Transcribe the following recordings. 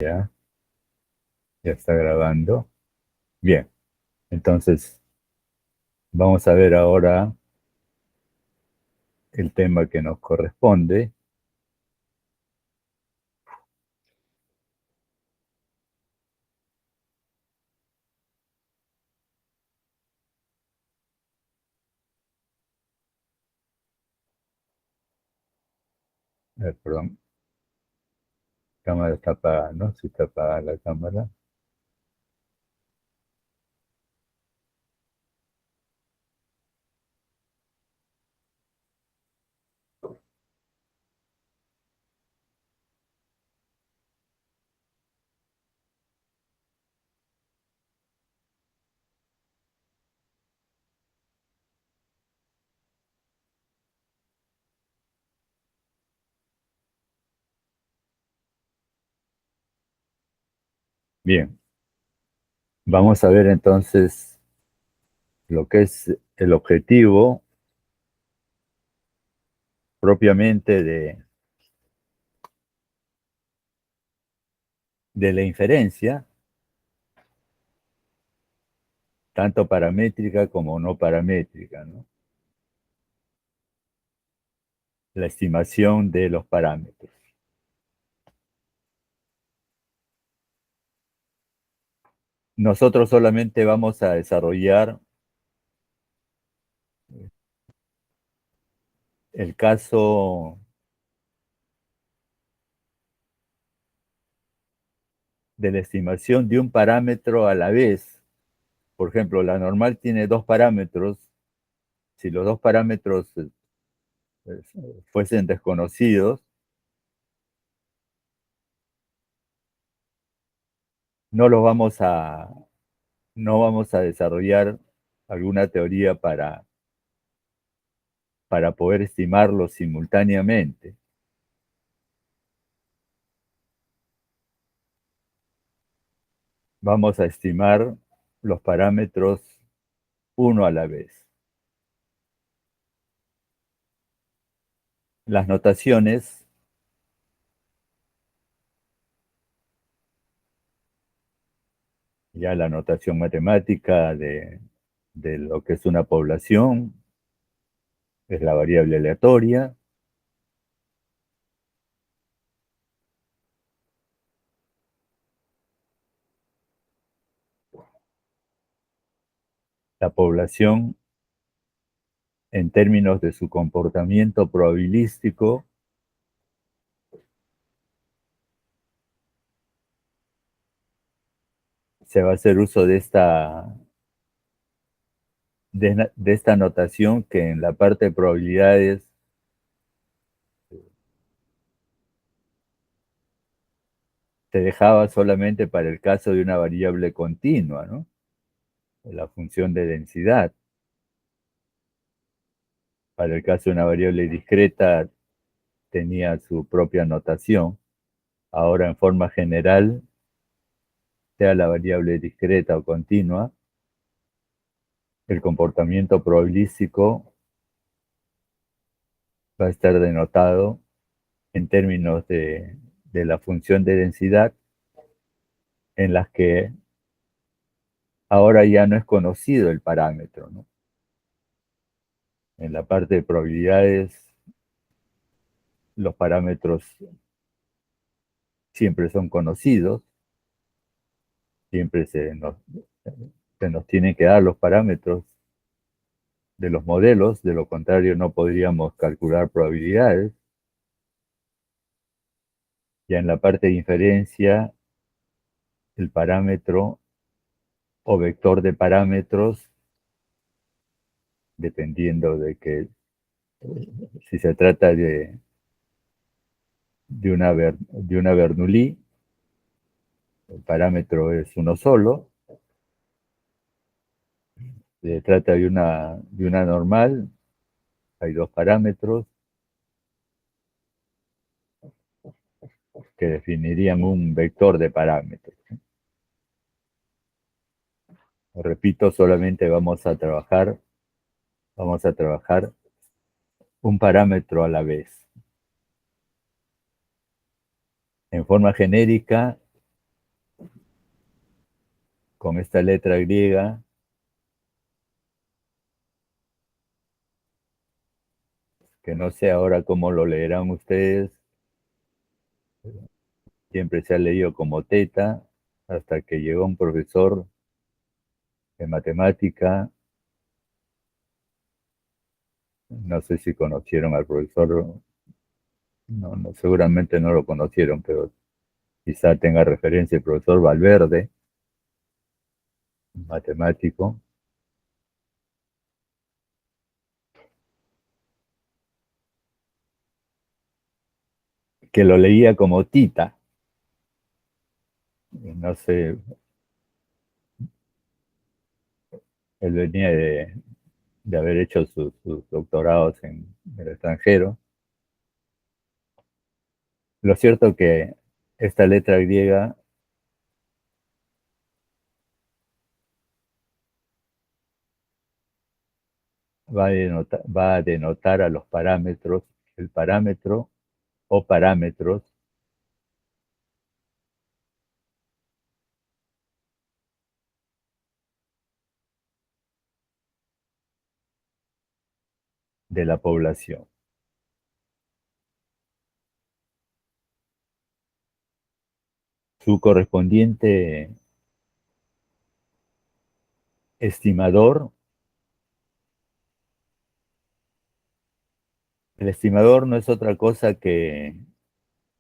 Ya, ya está grabando. Bien, entonces vamos a ver ahora el tema que nos corresponde. Perdón, la cámara está apagada, ¿no? Si está apagada la cámara. Bien, vamos a ver entonces lo que es el objetivo propiamente de la inferencia, tanto paramétrica como no paramétrica, ¿no? La estimación de los parámetros. Nosotros solamente vamos a desarrollar el caso de la estimación de un parámetro a la vez. Por ejemplo, la normal tiene dos parámetros. Si los dos parámetros fuesen desconocidos, no los vamos a, no vamos a desarrollar alguna teoría para poder estimarlos simultáneamente. Vamos a estimar los parámetros uno a la vez. Las notaciones, ya la notación matemática de lo que es una población, es la variable aleatoria. La población, en términos de su comportamiento probabilístico, se va a hacer uso de esta notación que en la parte de probabilidades se dejaba solamente para el caso de una variable continua, ¿no? La función de densidad. Para el caso de una variable discreta tenía su propia notación. Ahora, en forma general, sea la variable discreta o continua, el comportamiento probabilístico va a estar denotado en términos de la función de densidad, en las que ahora ya no es conocido el parámetro, ¿no? En la parte de probabilidades, los parámetros siempre son conocidos, siempre se nos tienen que dar los parámetros de los modelos, de lo contrario no podríamos calcular probabilidades. Ya en la parte de inferencia, el parámetro o vector de parámetros, dependiendo de que si se trata de una Bernoulli, el parámetro es uno solo. Se trata de una normal, hay dos parámetros que definirían un vector de parámetros. Repito, solamente vamos a trabajar un parámetro a la vez. En forma genérica, con esta letra griega, que no sé ahora cómo lo leerán ustedes, siempre se ha leído como teta, hasta que llegó un profesor de matemática, no sé si conocieron al profesor, no, no, seguramente no lo conocieron, pero quizá tenga referencia el profesor Valverde, matemático, que lo leía como tita, no sé, él venía de haber hecho sus doctorados en el extranjero. Lo cierto que esta letra griega va a denotar a los parámetros, el parámetro o parámetros de la población. Su correspondiente estimador, el estimador no es otra cosa que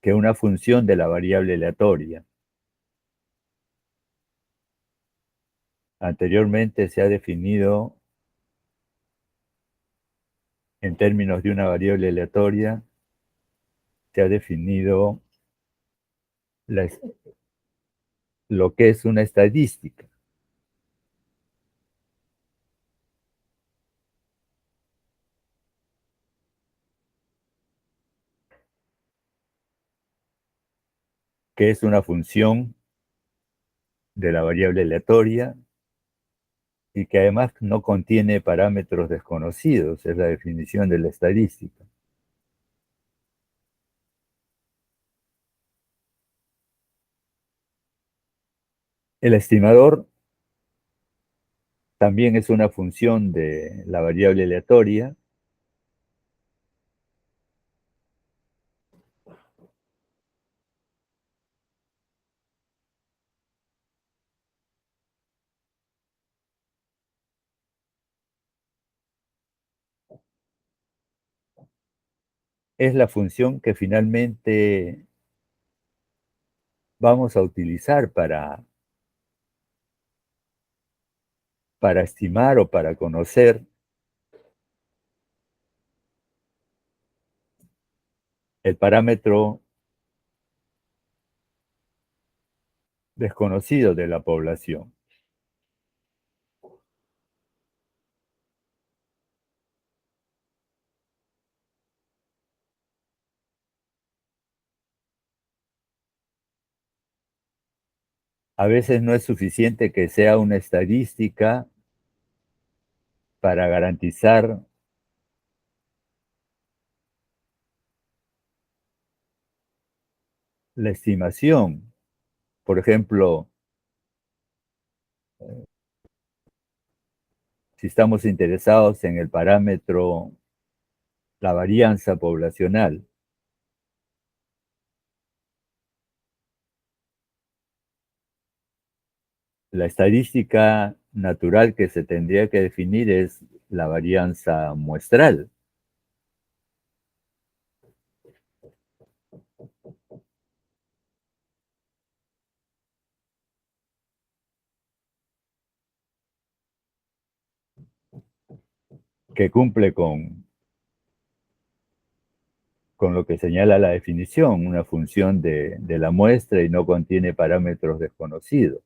una función de la variable aleatoria. Anteriormente se ha definido en términos de una variable aleatoria, se ha definido la, lo que es una estadística. Que es una función de la variable aleatoria y que además no contiene parámetros desconocidos, es la definición de la estadística. El estimador también es una función de la variable aleatoria es la función que finalmente vamos a utilizar para estimar o para conocer el parámetro desconocido de la población. A veces no es suficiente que sea una estadística para garantizar la estimación. Por ejemplo, si estamos interesados en el parámetro, la varianza poblacional, la estadística natural que se tendría que definir es la varianza muestral. Que cumple con lo que señala la definición, una función de la muestra y no contiene parámetros desconocidos.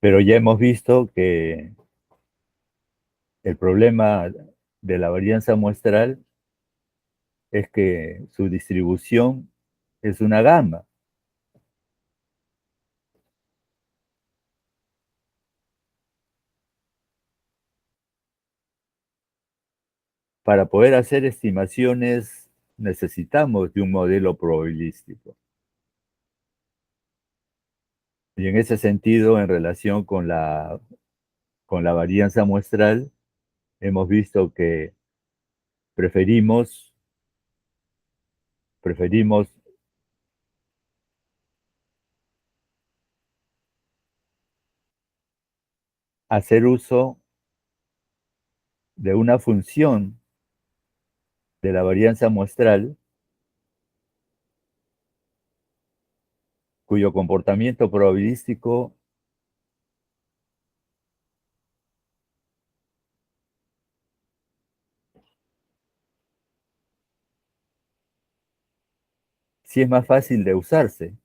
Pero ya hemos visto que el problema de la varianza muestral es que su distribución es una gama. Para poder hacer estimaciones necesitamos de un modelo probabilístico. Y en ese sentido, en relación con la varianza muestral, hemos visto que preferimos, preferimos hacer uso de una función de la varianza muestral cuyo comportamiento probabilístico sí es más fácil de usarse.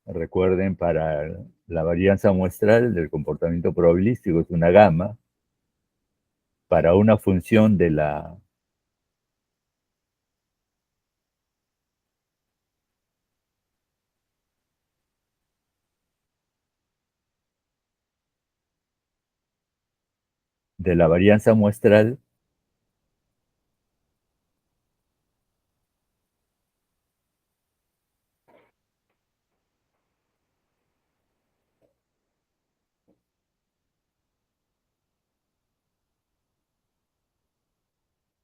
Recuerden, para la varianza muestral del comportamiento probabilístico es una gama. Para una función de la varianza muestral,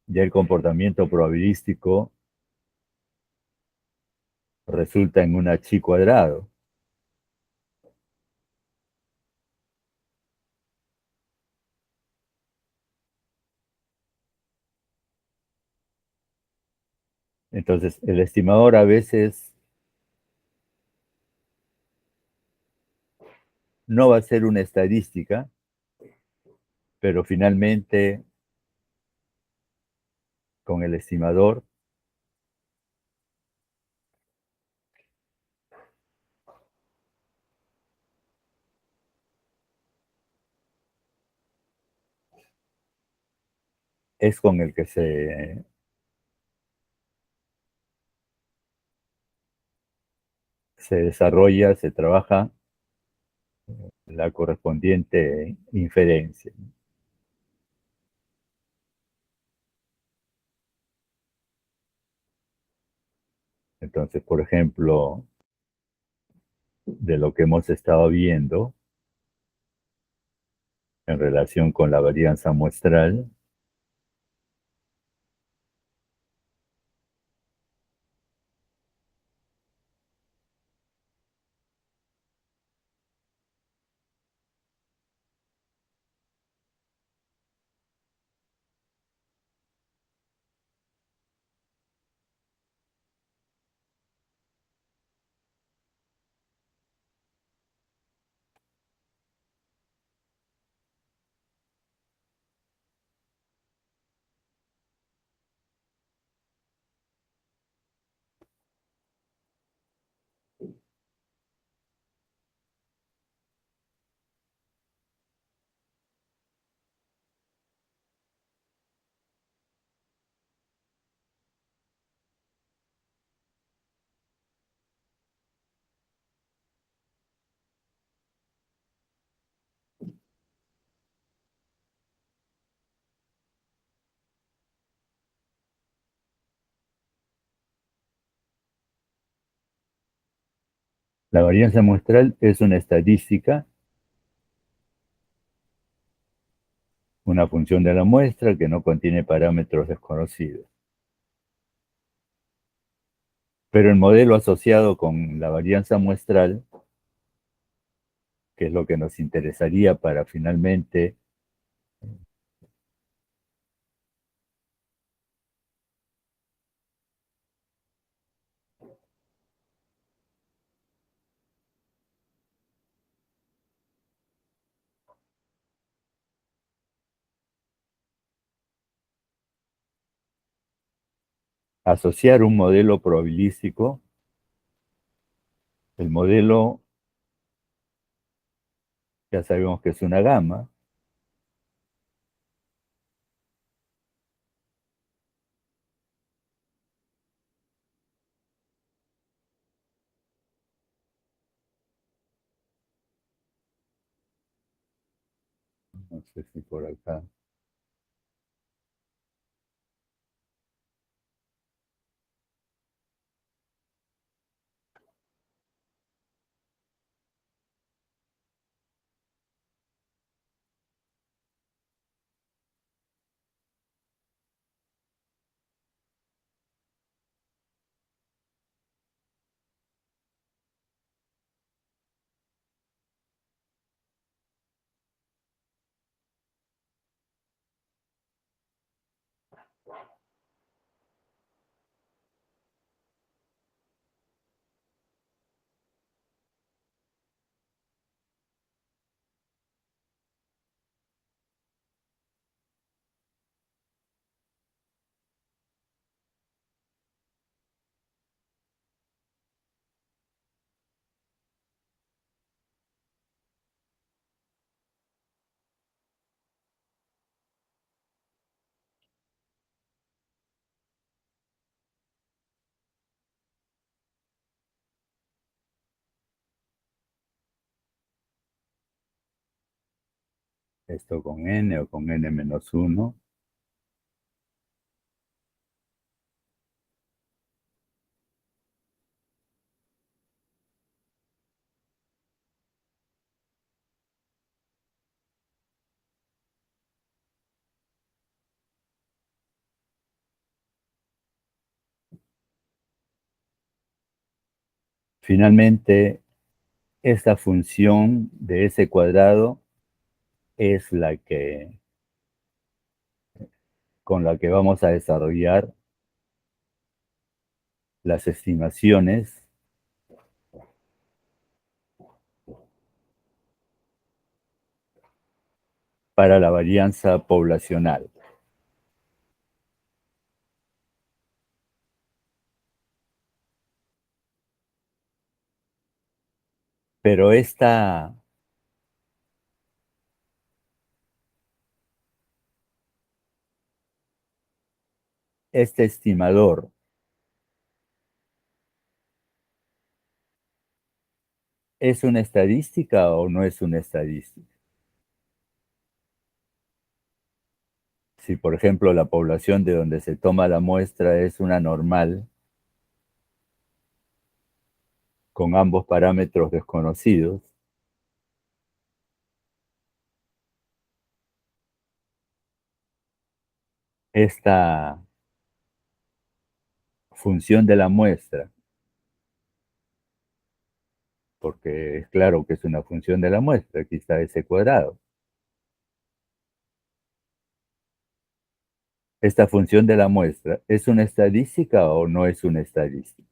ya el comportamiento probabilístico resulta en una chi cuadrado. Entonces, el estimador a veces no va a ser una estadística, pero finalmente con el estimador es con el que se desarrolla, se trabaja la correspondiente inferencia. Entonces, por ejemplo, de lo que hemos estado viendo en relación con la varianza muestral, la varianza muestral es una estadística, una función de la muestra que no contiene parámetros desconocidos. Pero el modelo asociado con la varianza muestral, que es lo que nos interesaría para finalmente asociar un modelo probabilístico, el modelo ya sabemos que es una gama, no sé si por acá, Esto con n o con n-1. Finalmente, esta función de ese cuadrado es la que, con la que vamos a desarrollar las estimaciones para la varianza poblacional. Pero este estimador ¿es una estadística o no es una estadística? Si, por ejemplo, la población de donde se toma la muestra es una normal, con ambos parámetros desconocidos, esta función de la muestra, porque es claro que es una función de la muestra, aquí está ese cuadrado. Esta función de la muestra, ¿es una estadística o no es una estadística?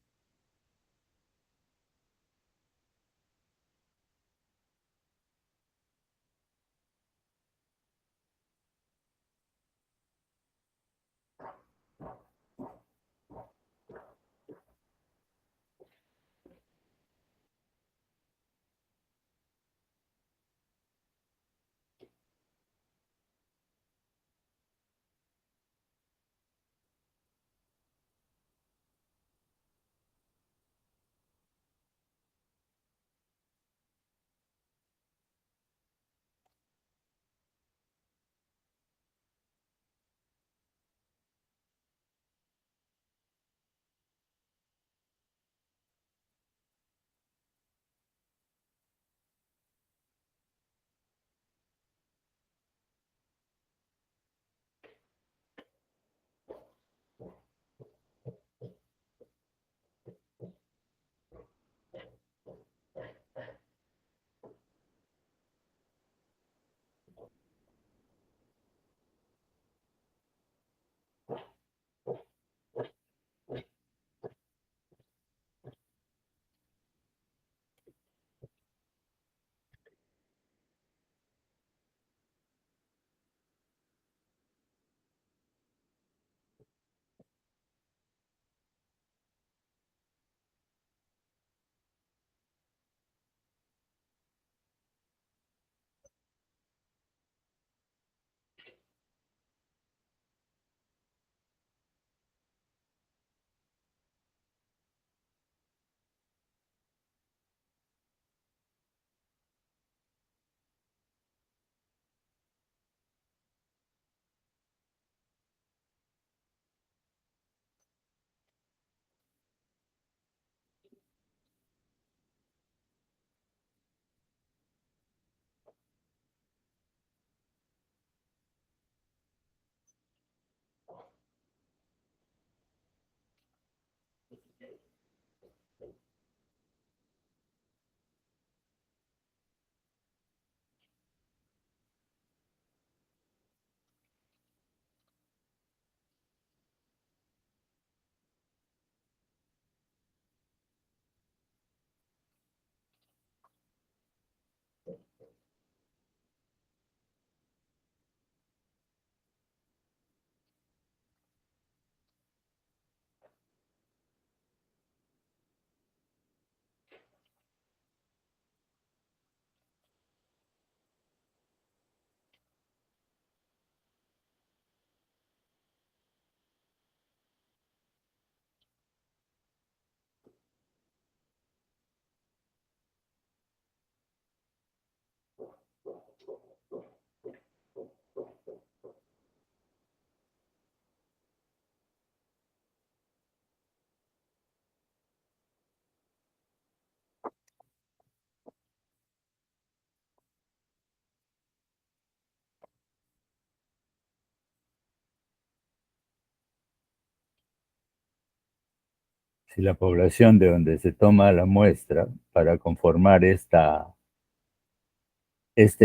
Si la población de donde se toma la muestra para conformar este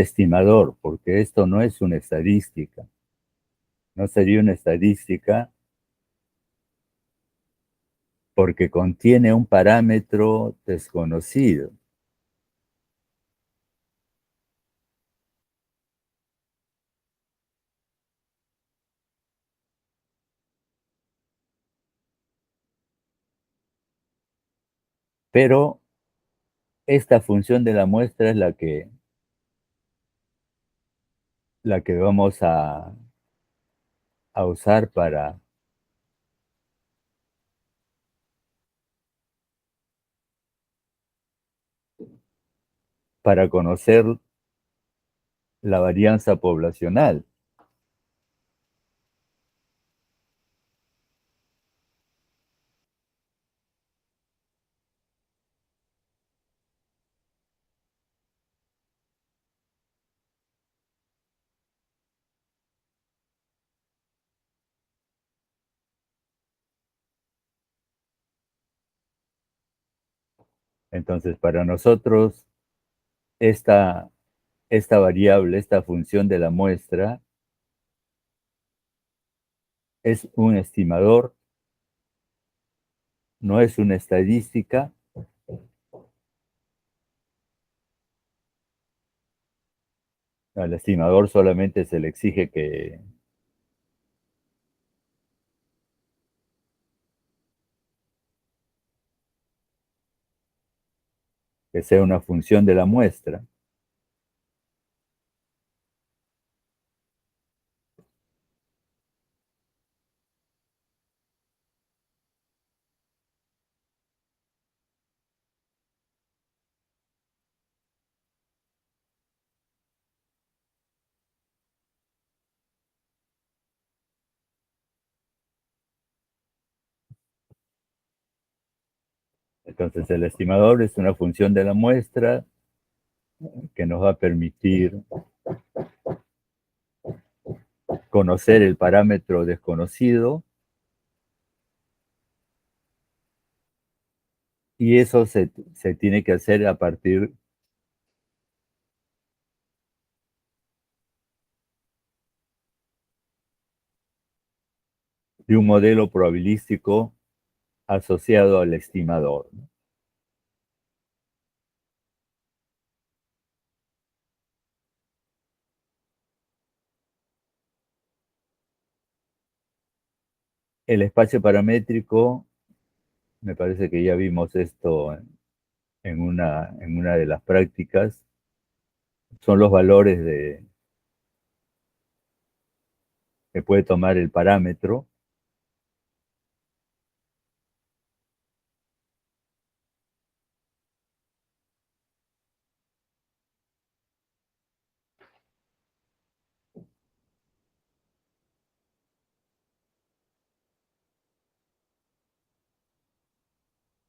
estimador, porque esto no es una estadística, no sería una estadística porque contiene un parámetro desconocido. Pero esta función de la muestra es la que vamos a usar para conocer la varianza poblacional. Entonces, para nosotros, esta, esta variable, esta función de la muestra, es un estimador, no es una estadística. Al estimador solamente se le exige que sea una función de la muestra. Entonces, el estimador es una función de la muestra que nos va a permitir conocer el parámetro desconocido, y eso se tiene que hacer a partir de un modelo probabilístico asociado al estimador. El espacio paramétrico, me parece que ya vimos esto en una de las prácticas, son los valores que puede tomar el parámetro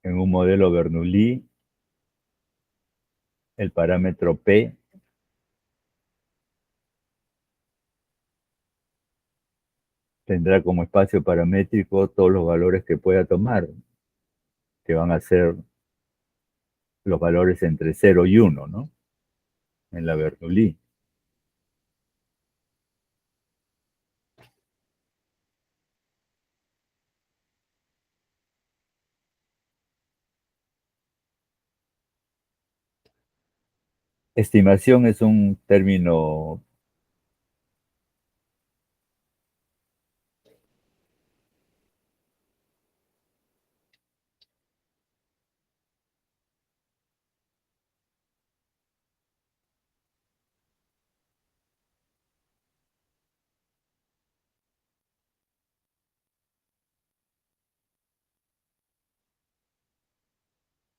en un modelo Bernoulli. El parámetro P tendrá como espacio paramétrico todos los valores que pueda tomar, que van a ser los valores entre 0 y 1, ¿no? En la Bernoulli. Estimación es un término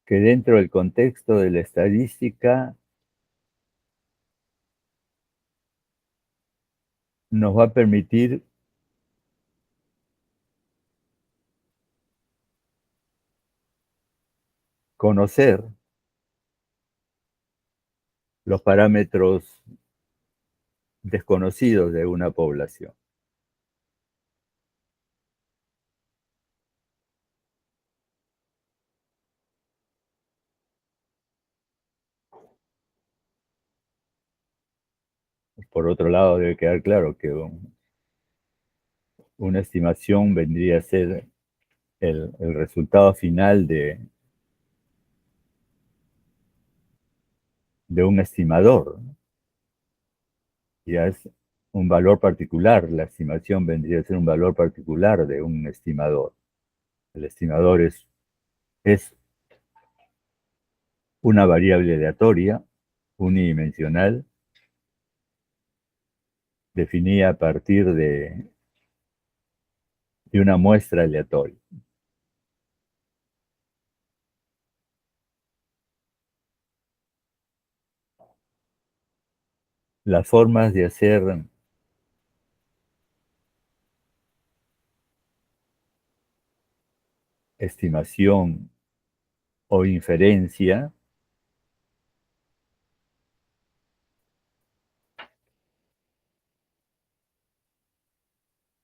que dentro del contexto de la estadística nos va a permitir conocer los parámetros desconocidos de una población. Por otro lado, debe quedar claro que una estimación vendría a ser el resultado final de un estimador, ¿no? Ya es un valor particular, la estimación vendría a ser un valor particular de un estimador. El estimador es una variable aleatoria, unidimensional, definida a partir de una muestra aleatoria. Las formas de hacer estimación o inferencia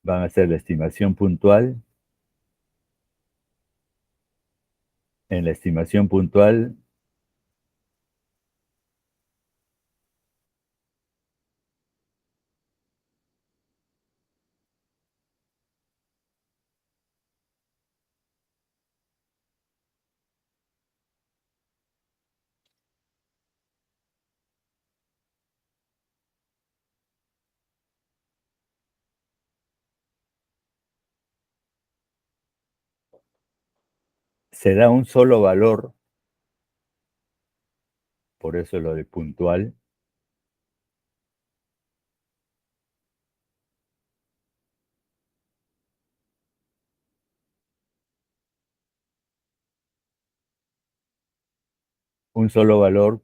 van a ser la estimación puntual. En la estimación puntual se da un solo valor, por eso lo de puntual, un solo valor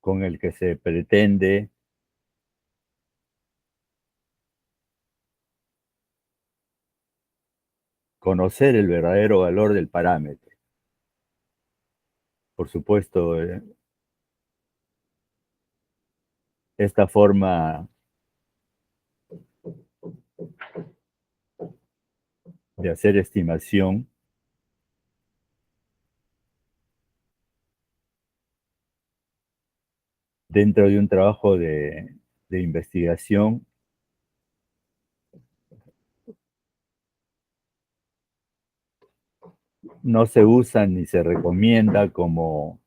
con el que se pretende conocer el verdadero valor del parámetro. Por supuesto, esta forma de hacer estimación dentro de un trabajo de investigación no se usa ni se recomienda como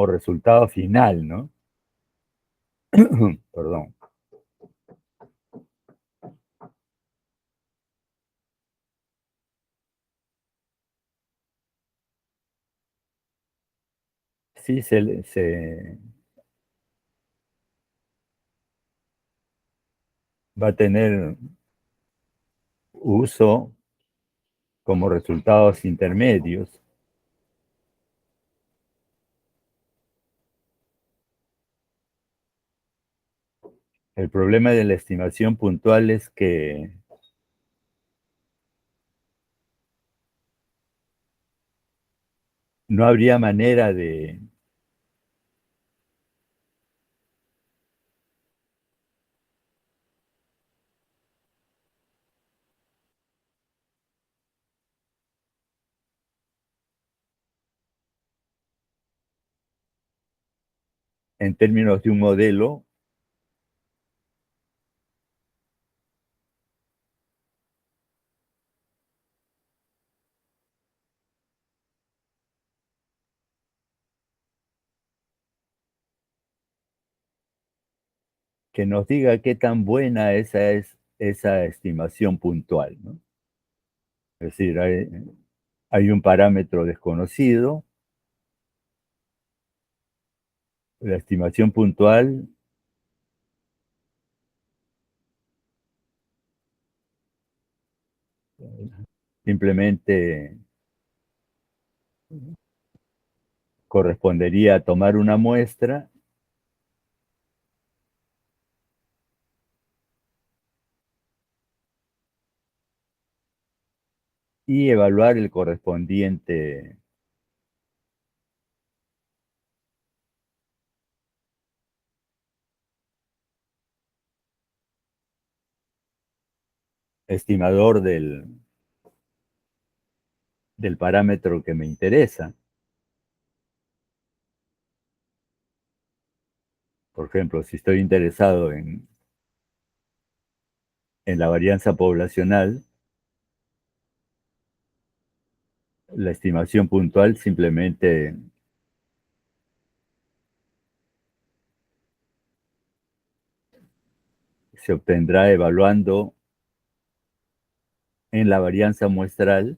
resultado final, ¿no? Perdón. Sí se va a tener uso como resultados intermedios. El problema de la estimación puntual es que no habría manera en términos de un modelo, que nos diga qué tan buena es esa estimación puntual, ¿no? Es decir, hay un parámetro desconocido, la estimación puntual simplemente correspondería a tomar una muestra y evaluar el correspondiente estimador del parámetro que me interesa. Por ejemplo, si estoy interesado en la varianza poblacional, la estimación puntual simplemente se obtendrá evaluando en la varianza muestral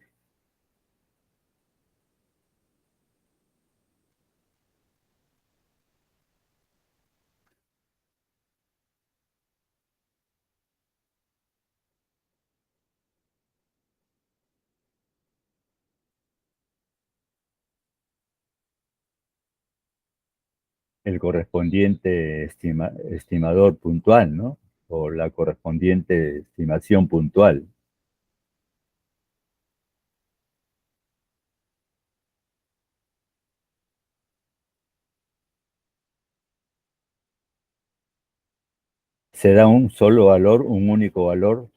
el correspondiente estimador puntual, ¿no? O la correspondiente estimación puntual. Se da un solo valor, un único valor.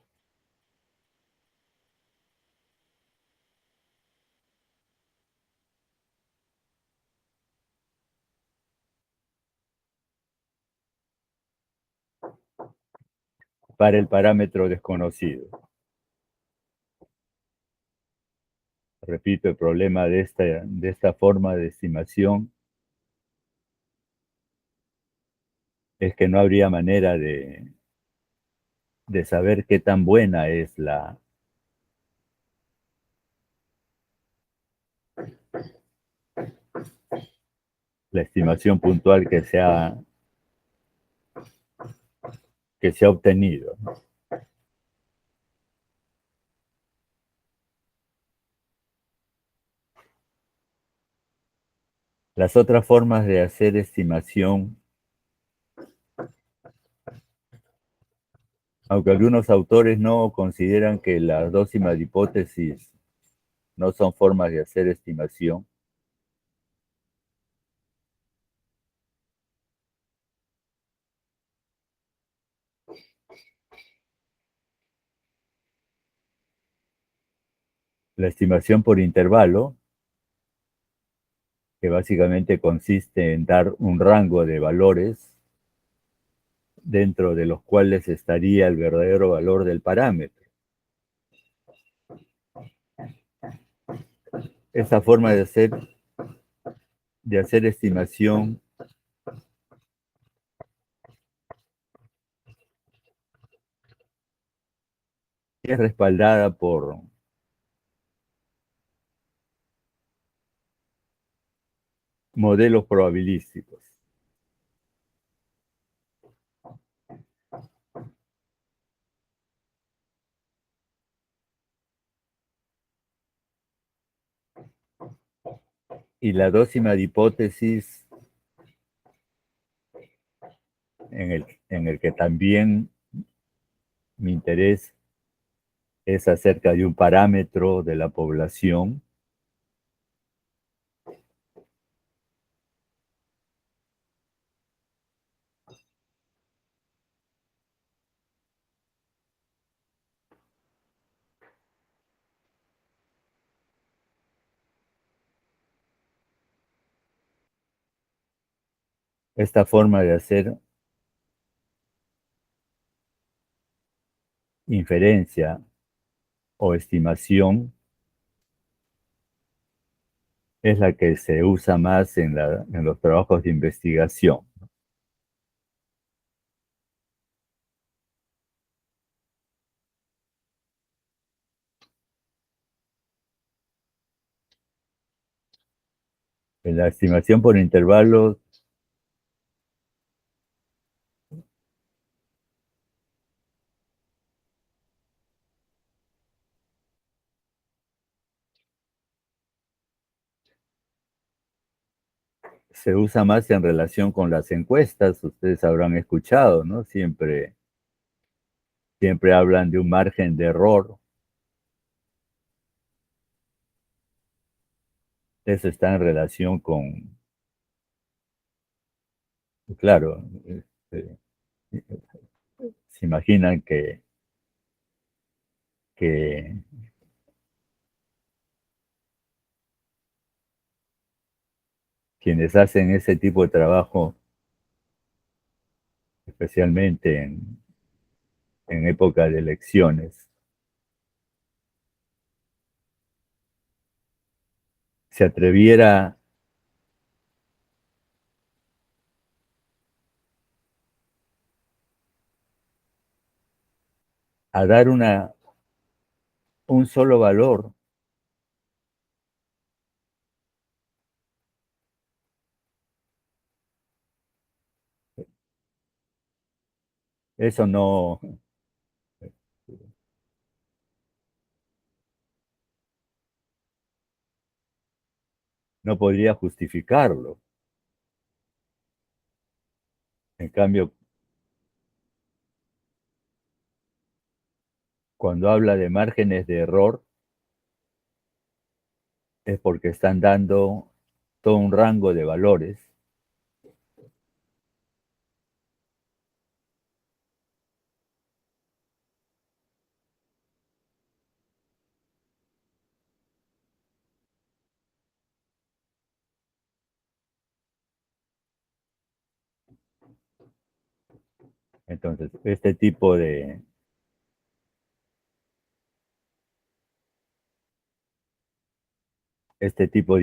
Para el parámetro desconocido. Repito, el problema de esta forma de estimación es que no habría manera de saber qué tan buena es la estimación puntual que se ha obtenido. Las otras formas de hacer estimación, aunque algunos autores no consideran que las dos hipótesis no son formas de hacer estimación, la estimación por intervalo, que básicamente consiste en dar un rango de valores dentro de los cuales estaría el verdadero valor del parámetro. Esa forma de hacer estimación es respaldada por modelos probabilísticos. Y la dócima hipótesis, en el que también mi interés es acerca de un parámetro de la población, esta forma de hacer inferencia o estimación es la que se usa más en los trabajos de investigación. En la estimación por intervalos se usa más en relación con las encuestas, ustedes habrán escuchado, ¿no? Siempre hablan de un margen de error. Eso está en relación con, claro, se imaginan que que quienes hacen ese tipo de trabajo, especialmente en época de elecciones, se atreviera a dar un solo valor, eso no podría justificarlo. En cambio, cuando habla de márgenes de error, es porque están dando todo un rango de valores. Entonces, este tipo de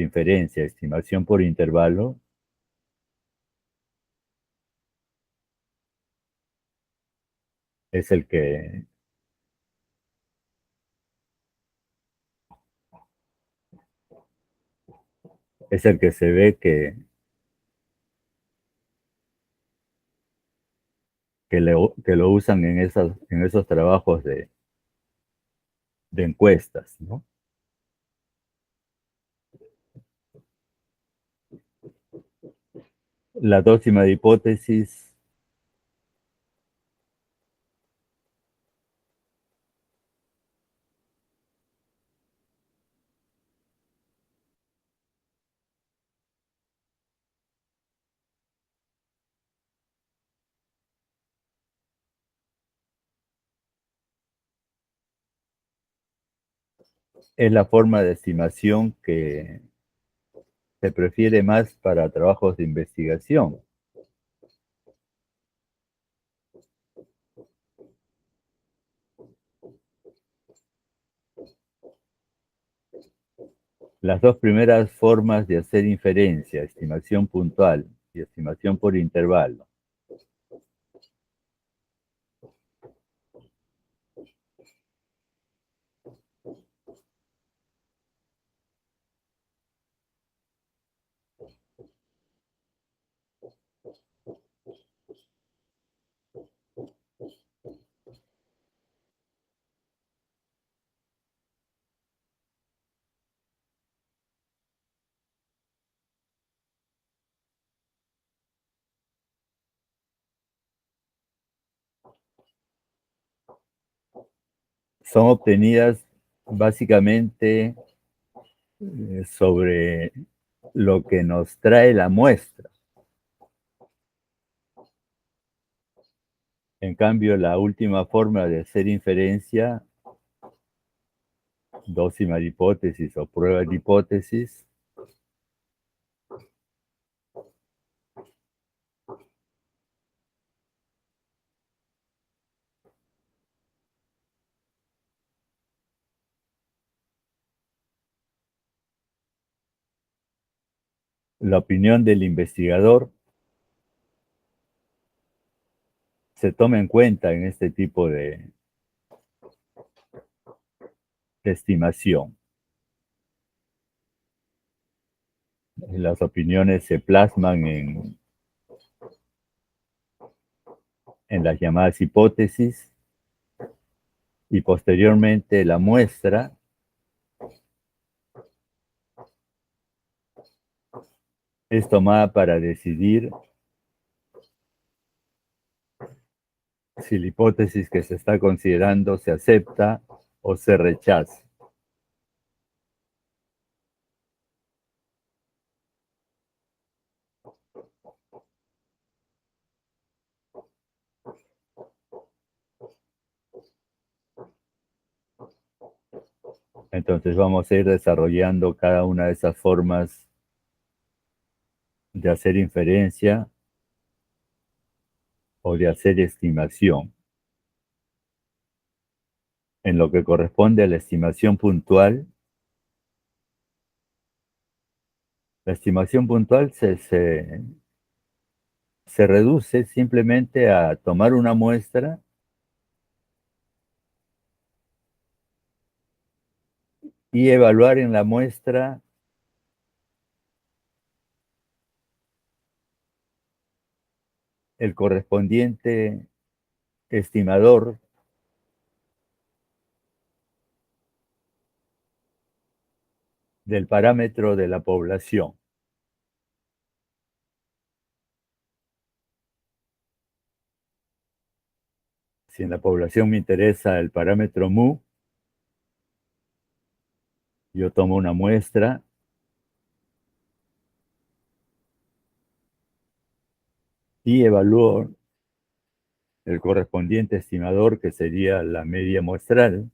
inferencia, estimación por intervalo, es el que, es el que se ve que lo usan en esos trabajos de encuestas, ¿no? La décima de hipótesis es la forma de estimación que se prefiere más para trabajos de investigación. Las dos primeras formas de hacer inferencia, estimación puntual y estimación por intervalo, son obtenidas básicamente sobre lo que nos trae la muestra. En cambio, la última forma de hacer inferencia, dócima de hipótesis o prueba de hipótesis, la opinión del investigador se toma en cuenta en este tipo de estimación. Las opiniones se plasman en las llamadas hipótesis y posteriormente la muestra es tomada para decidir si la hipótesis que se está considerando se acepta o se rechaza. Entonces vamos a ir desarrollando cada una de esas formas de hacer inferencia o de hacer estimación. En lo que corresponde a la estimación puntual, la estimación puntual se reduce simplemente a tomar una muestra y evaluar en la muestra el correspondiente estimador del parámetro de la población. Si en la población me interesa el parámetro mu, yo tomo una muestra y evalúo el correspondiente estimador, que sería la media muestral,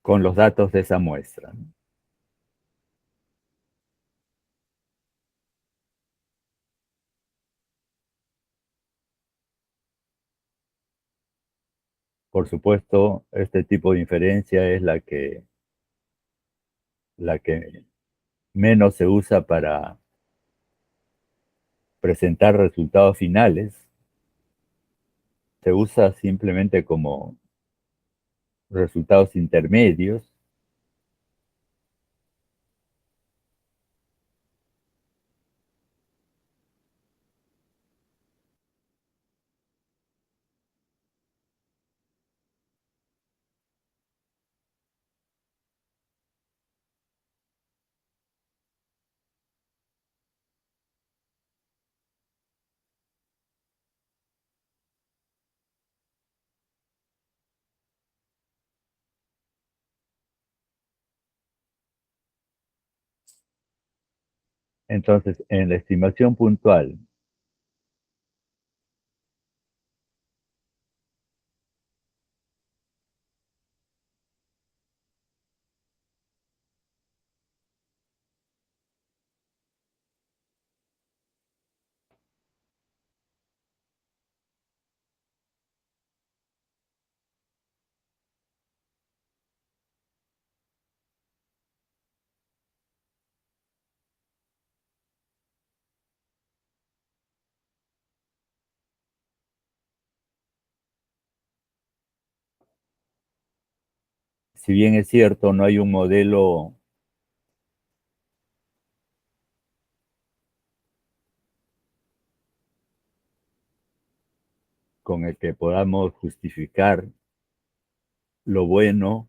con los datos de esa muestra. Por supuesto, este tipo de inferencia es la que menos se usa para presentar resultados finales. Se usa simplemente como resultados intermedios. Entonces, en la estimación puntual, si bien es cierto, no hay un modelo con el que podamos justificar lo bueno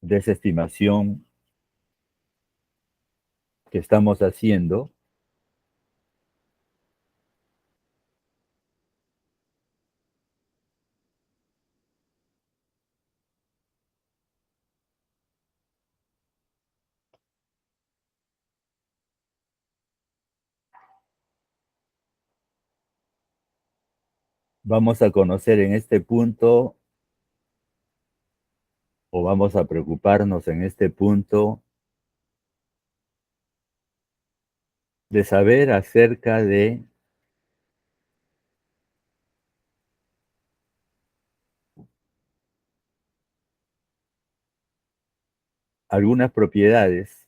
de esa estimación que estamos haciendo, vamos a conocer en este punto, o vamos a preocuparnos en este punto de saber acerca de algunas propiedades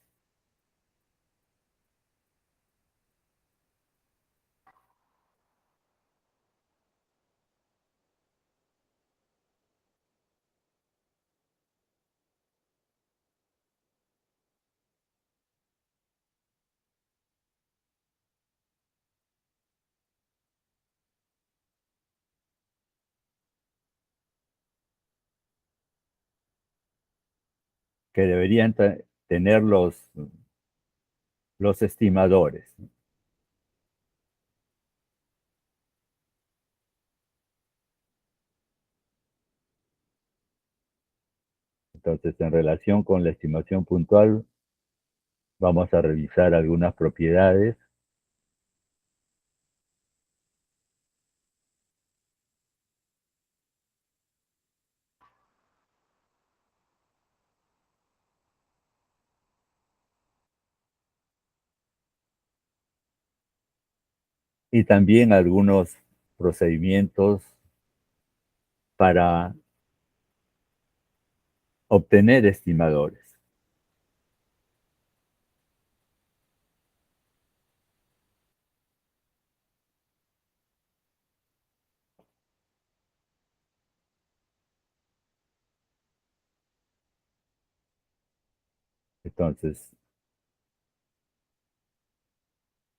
que deberían tener los estimadores. Entonces, en relación con la estimación puntual, vamos a revisar algunas propiedades. Y también algunos procedimientos para obtener estimadores. Entonces,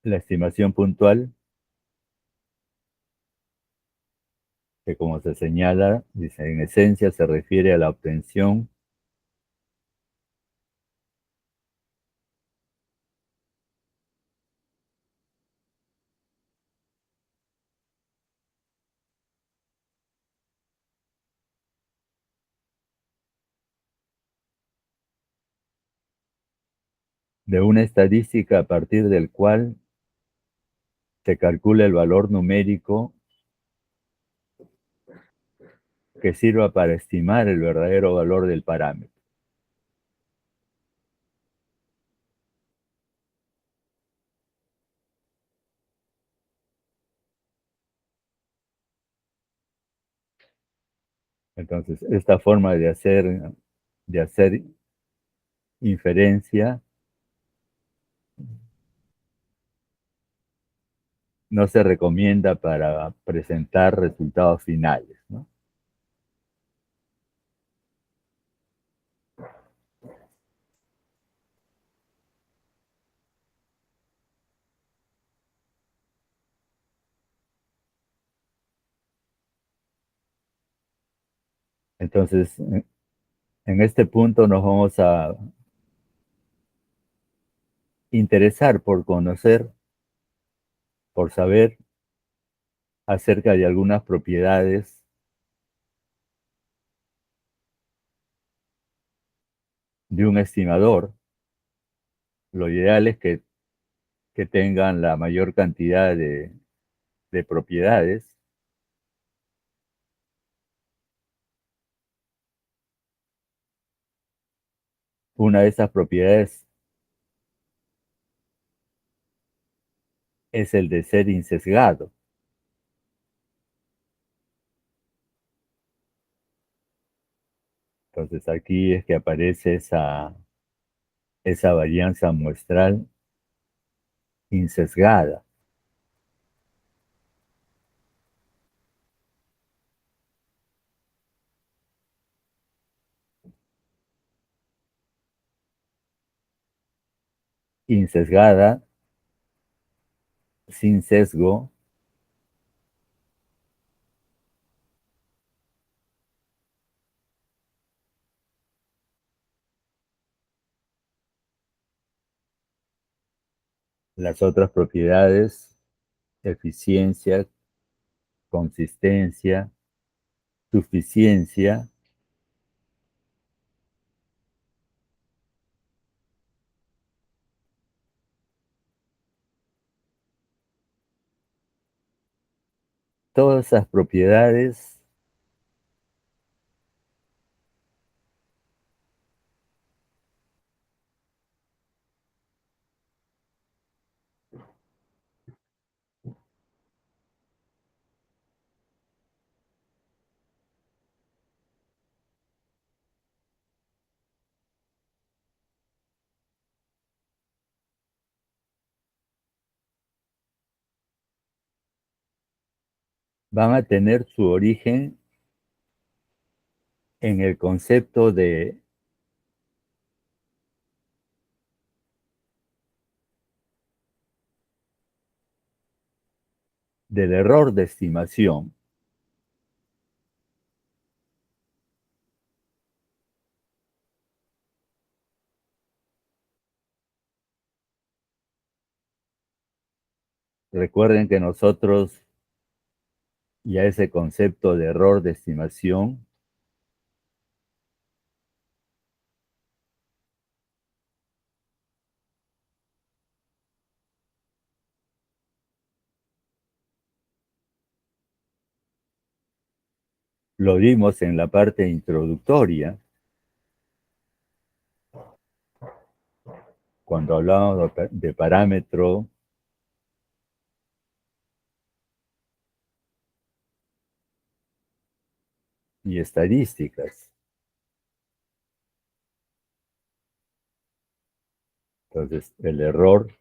la estimación puntual, que como se señala, dice, en esencia se refiere a la obtención de una estadística a partir del cual se calcula el valor numérico que sirva para estimar el verdadero valor del parámetro. Entonces, esta forma de hacer inferencia no se recomienda para presentar resultados finales, ¿no? Entonces, en este punto nos vamos a interesar por conocer, por saber acerca de algunas propiedades de un estimador. Lo ideal es que tengan la mayor cantidad de propiedades. Una de esas propiedades es el de ser insesgado. Entonces aquí es que aparece esa varianza muestral insesgada. Insesgada, sin sesgo, las otras propiedades, eficiencia, consistencia, suficiencia, todas esas propiedades van a tener su origen en el concepto del error de estimación. Recuerden que nosotros ya ese concepto de error de estimación Lo dimos en la parte introductoria, cuando hablábamos de parámetro y estadísticas. Entonces, el error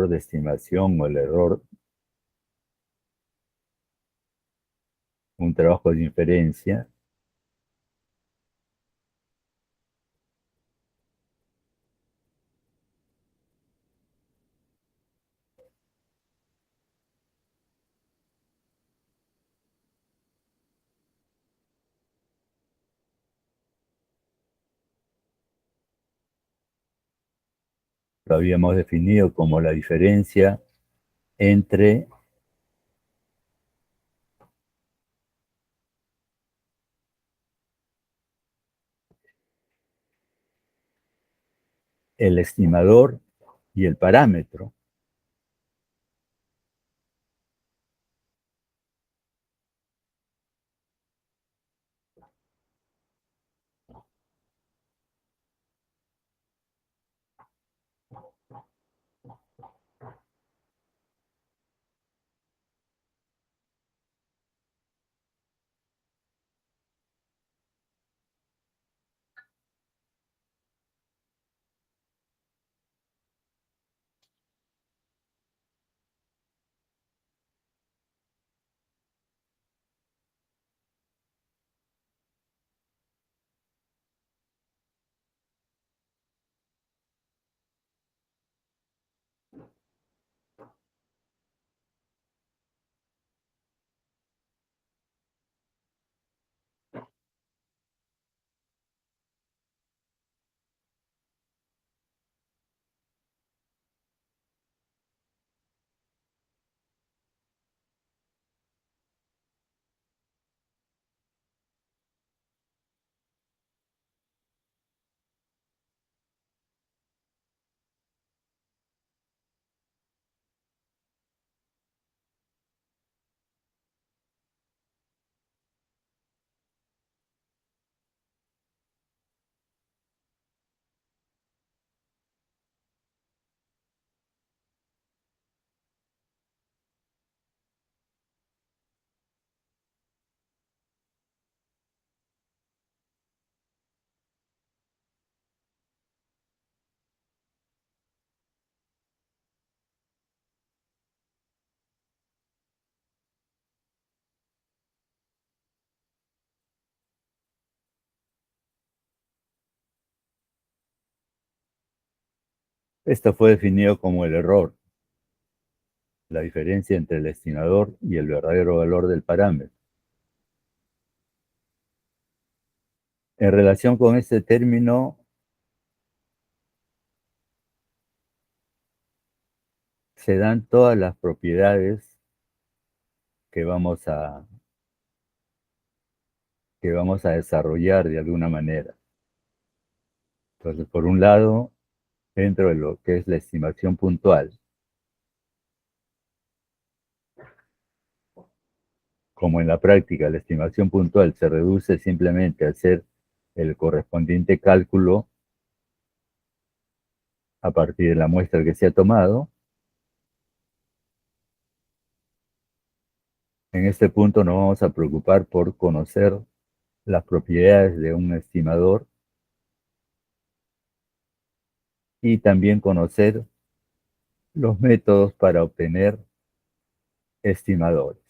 de estimación o el error, un trabajo de inferencia, lo habíamos definido como la diferencia entre el estimador y el parámetro. Esto fue definido como el error, la diferencia entre el estimador y el verdadero valor del parámetro. En relación con este término, se dan todas las propiedades que vamos a desarrollar de alguna manera. Entonces, por un lado, dentro de lo que es la estimación puntual, como en la práctica la estimación puntual se reduce simplemente a hacer el correspondiente cálculo a partir de la muestra que se ha tomado, en este punto nos vamos a preocupar por conocer las propiedades de un estimador y también conocer los métodos para obtener estimadores.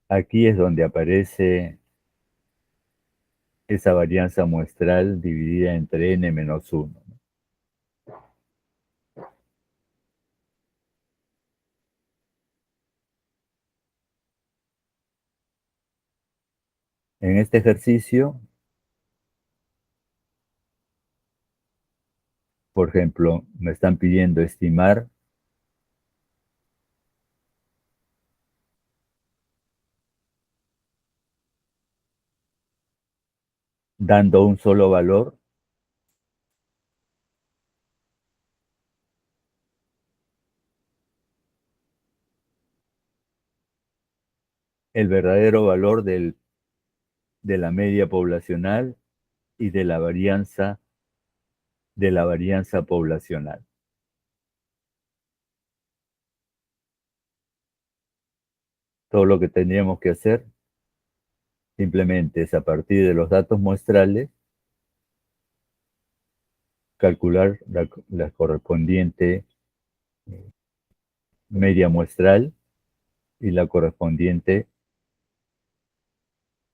Aquí es donde aparece esa varianza muestral dividida entre n-1. En este ejercicio, por ejemplo, me están pidiendo estimar dando un solo valor, el verdadero valor de la media poblacional y de la varianza poblacional. Todo lo que tendríamos que hacer simplemente es, a partir de los datos muestrales, calcular la correspondiente media muestral y la correspondiente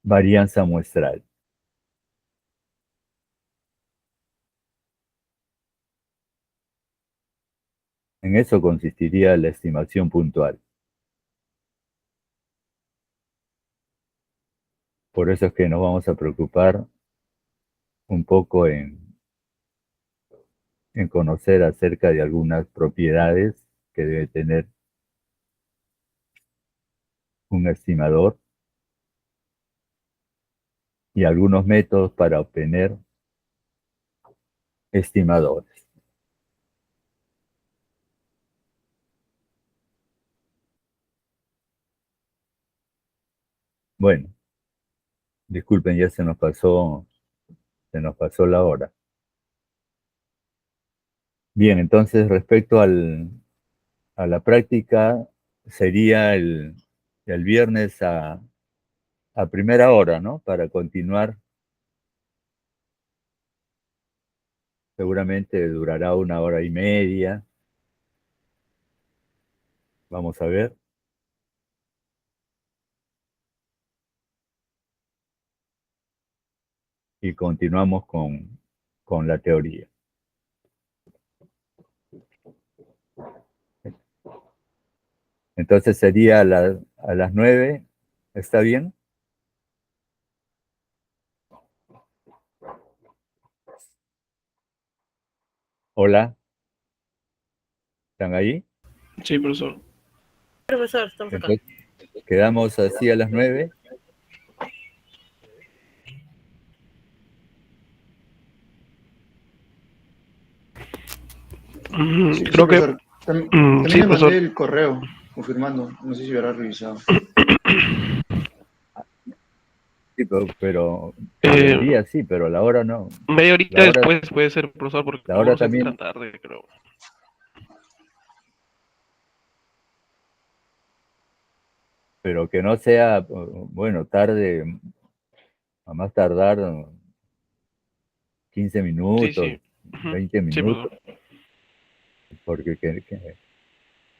varianza muestral. En eso consistiría la estimación puntual. Por eso es que nos vamos a preocupar un poco en conocer acerca de algunas propiedades que debe tener un estimador y algunos métodos para obtener estimadores. Bueno, disculpen, ya se nos pasó la hora. Bien, entonces respecto a la práctica, sería el viernes a primera hora, ¿no? Para continuar. Seguramente durará 1 hora y media. Vamos a ver. Y continuamos con la teoría. Entonces sería a las 9. ¿Está bien? Hola. ¿Están ahí? Sí, profesor. Profesor, estamos acá. Entonces, quedamos así a las 9. Sí, Creo que también sí, le profesor. mandé el correo confirmando. No sé si hubiera revisado. Sí, pero el día sí, pero la hora no. Media horita La hora, después puede ser, profesor, porque la hora vamos a también, entrar tarde, creo. pero que no sea, bueno, tarde, a más tardar 15 Sí, minutos, sí. Ujú. 20 Sí, minutos, profesor.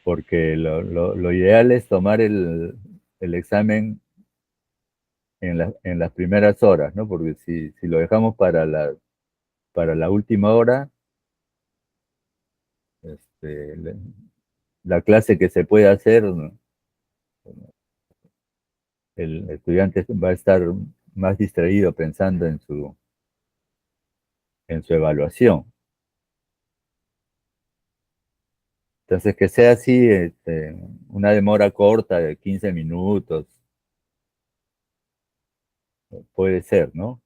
porque lo ideal es tomar el examen en las primeras horas, ¿no? Porque si lo dejamos para la última hora, la clase que se puede hacer, el estudiante va a estar más distraído pensando en su evaluación. Entonces, que sea así, una demora corta de 15 minutos, puede ser, ¿no?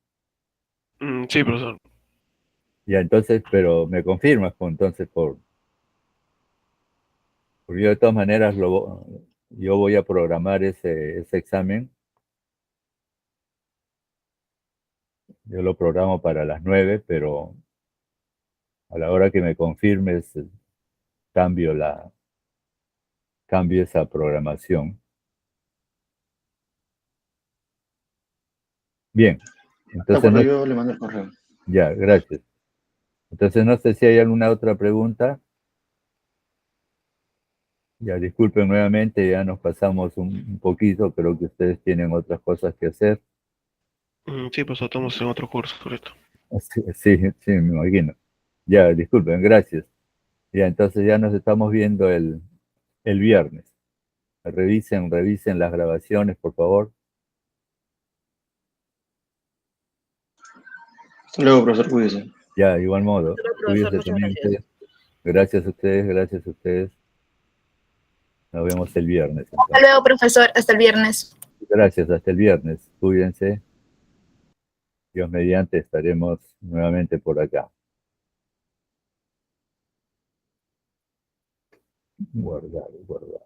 Sí, profesor. Ya, entonces, pero me confirmas, pues, entonces, porque yo de todas maneras yo voy a programar ese examen. Yo lo programo para las 9, pero a la hora que me confirmes, cambio esa programación. Bien, De entonces acuerdo, yo le mando el correo. ya, gracias. Entonces no sé si hay alguna otra pregunta. Ya, disculpen nuevamente, ya nos pasamos un poquito, creo que ustedes tienen otras cosas que hacer. Sí, profesor, estamos en otro curso ahorita. Sí, sí, me imagino. Ya, disculpen, gracias. Ya, entonces ya nos estamos viendo el viernes. Revisen las grabaciones, por favor. Hasta luego, profesor, cuídese. Ya, de igual modo. Hasta luego, profesor, Cuídense muchas también gracias. ustedes. Gracias a ustedes, gracias a ustedes. Nos vemos el viernes. Hasta Entonces. luego, profesor, hasta el viernes. Gracias, hasta el viernes. Cuídense. Dios mediante estaremos nuevamente por acá. Guardar y guardar.